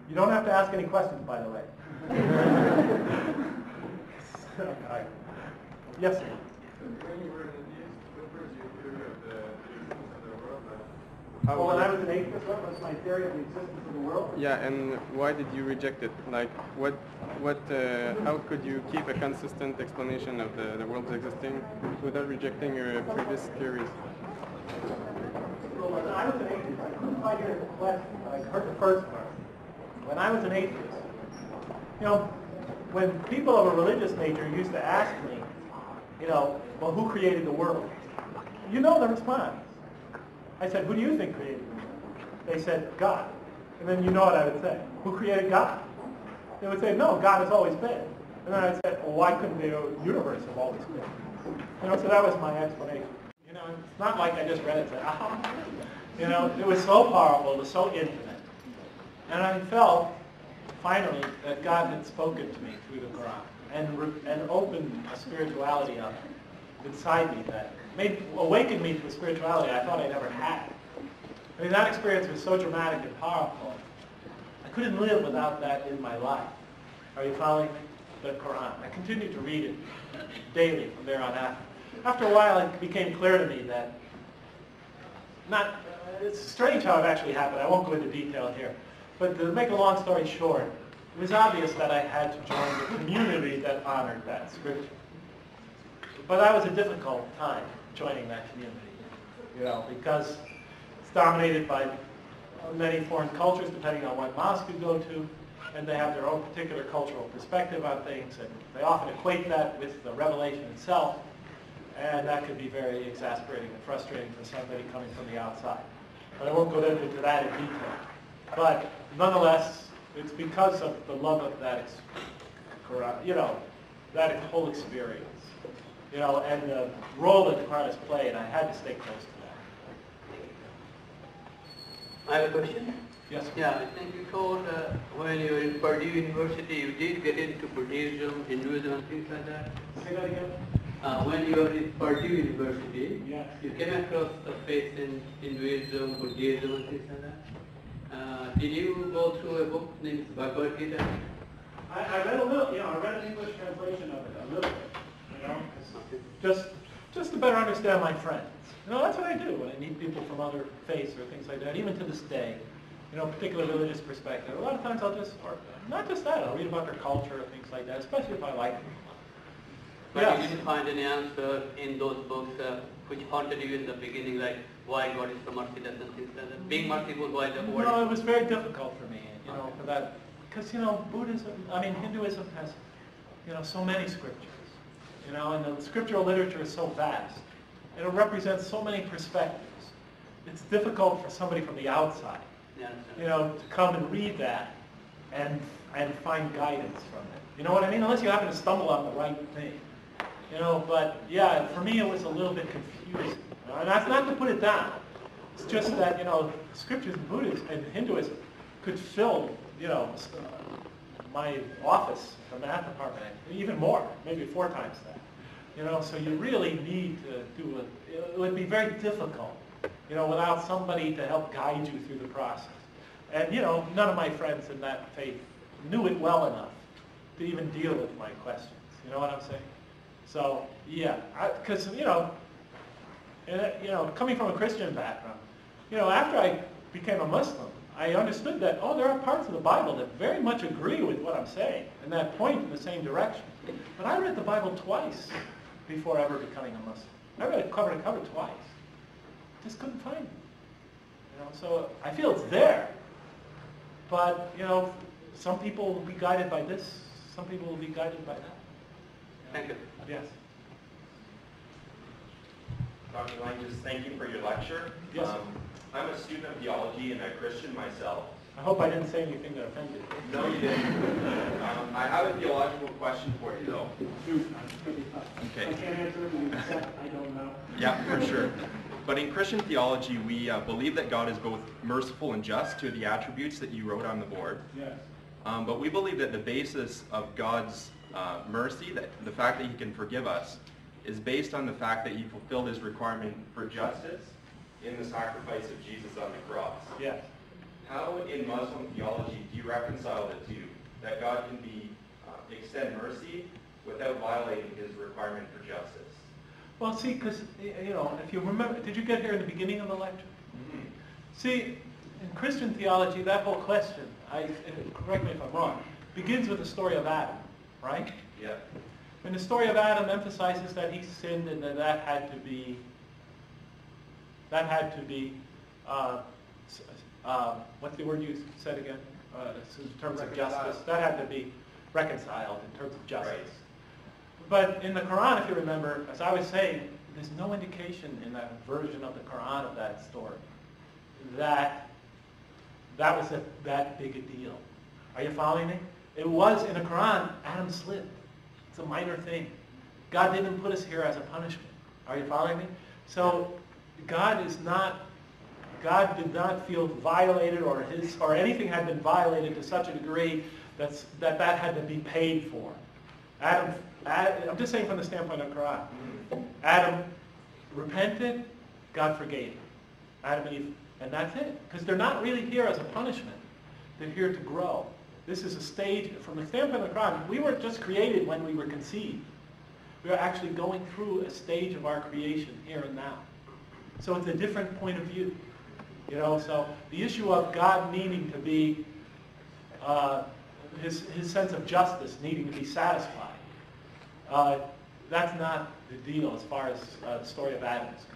You don't have to ask any questions, by the way. Yes, sir. When you were an atheist, what was your theory of the existence of the world? Well, when I was an atheist, what was my theory of the existence of the world? Yeah, and why did you reject it? Like, how could you keep a consistent explanation of the world's existing without rejecting your previous theories? Well, when I was an atheist, I couldn't quite hear the question, but I heard the first part. When I was an atheist, when people of a religious nature used to ask me, well, who created the world? You know the response. I said, who do you think created the world? They said, God. And then you know what I would say. Who created God? They would say, no, God has always been. And then I said, well, why couldn't the universe have always been? So that was my explanation. It's not like I just read it and said, aha. It was so powerful, it was so infinite. And I felt, finally, that God had spoken to me through the Quran and opened a spirituality up inside me that awakened me to a spirituality I thought I never had. I mean, that experience was so dramatic and powerful. I couldn't live without that in my life. Are you following me? The Quran. I continued to read it daily from there on out. After a while, it became clear to me that it's strange how it actually happened. I won't go into detail here. But to make a long story short, it was obvious that I had to join the community that honored that scripture. But that was a difficult time, joining that community, because it's dominated by many foreign cultures, depending on what mosque you go to, and they have their own particular cultural perspective on things, and they often equate that with the revelation itself, and that could be very exasperating and frustrating for somebody coming from the outside. But I won't go into that in detail. But nonetheless, it's because of the love of that, that whole experience, and the role that the Quran has played. I had to stay close to that. I have a question. Yes. Yeah, I think you told when you were in Purdue University, you did get into Buddhism, Hinduism, and things like that. Say that again. When you were in Purdue University, yes, you came across the faith in Hinduism, Buddhism, and things like that. Did you go through a book named Bhagavad Gita? I read a little, I read an English translation of it, a little bit, just to better understand my friends. That's what I do when I meet people from other faiths or things like that, even to this day, particular religious perspective. A lot of times or not just that, I'll read about their culture or things like that, especially if I like them. But yes. You didn't find any answer in those books which haunted you in the beginning, like why God is so merciless and things like that. Being merciful, why the word? No, it was very difficult for me, for that, because Hinduism has, so many scriptures, and the scriptural literature is so vast, and it represents so many perspectives. It's difficult for somebody from the outside, to come and read that and find guidance from it. You know what I mean? Unless you happen to stumble on the right thing. But yeah, for me it was a little bit confusing. And that's not to put it down. It's just that, scriptures in Buddhism and Hinduism could fill, my office, the math department, even more, maybe 4 times that. So you really need to do it would be very difficult, without somebody to help guide you through the process. And, none of my friends in that faith knew it well enough to even deal with my questions. You know what I'm saying? So, yeah, because, coming from a Christian background, after I became a Muslim, I understood that, there are parts of the Bible that very much agree with what I'm saying and that point in the same direction. But I read the Bible twice before ever becoming a Muslim. I read it cover to cover twice. Just couldn't find it. So I feel it's there. But, some people will be guided by this, some people will be guided by that. Thank you. Yes. Dr. Lang, just thank you for your lecture. Yes. I'm a student of theology and a Christian myself. I hope I didn't say anything that offended you. No, you didn't. I have a theological question for you, though. Okay. I can't answer it, except I don't know. Yeah, for sure. But in Christian theology, we believe that God is both merciful and just to the attributes that you wrote on the board. Yes. But we believe that the basis of God's mercy, that the fact that he can forgive us, is based on the fact that he fulfilled his requirement for justice in the sacrifice of Jesus on the cross. Yes. How in Muslim theology do you reconcile the two, that God can extend mercy without violating his requirement for justice. Well, see, because, if you remember, did you get here in the beginning of the lecture? Mm-hmm. See, in Christian theology, that whole question, correct me if I'm wrong, begins with the story of Adam, right? Yeah. And the story of Adam emphasizes that he sinned and that had to be, what's the word you said again? In terms of justice. That had to be reconciled in terms of justice. Right. But in the Quran, if you remember, as I was saying, there's no indication in that version of the Quran of that story that was that big a deal. Are you following me? It was in the Quran, Adam slipped. It's a minor thing. God didn't put us here as a punishment. Are you following me? So God did not feel violated or anything had been violated to such a degree that had to be paid for. I'm just saying from the standpoint of Quran. Adam repented, God forgave him. Adam and Eve, and that's it. Because they're not really here as a punishment. They're here to grow. This is a stage, from the standpoint of the Quran, we weren't just created when we were conceived. We are actually going through a stage of our creation here and now. So it's a different point of view. So the issue of God needing to be, his sense of justice needing to be satisfied, that's not the deal as far as the story of Adam is concerned.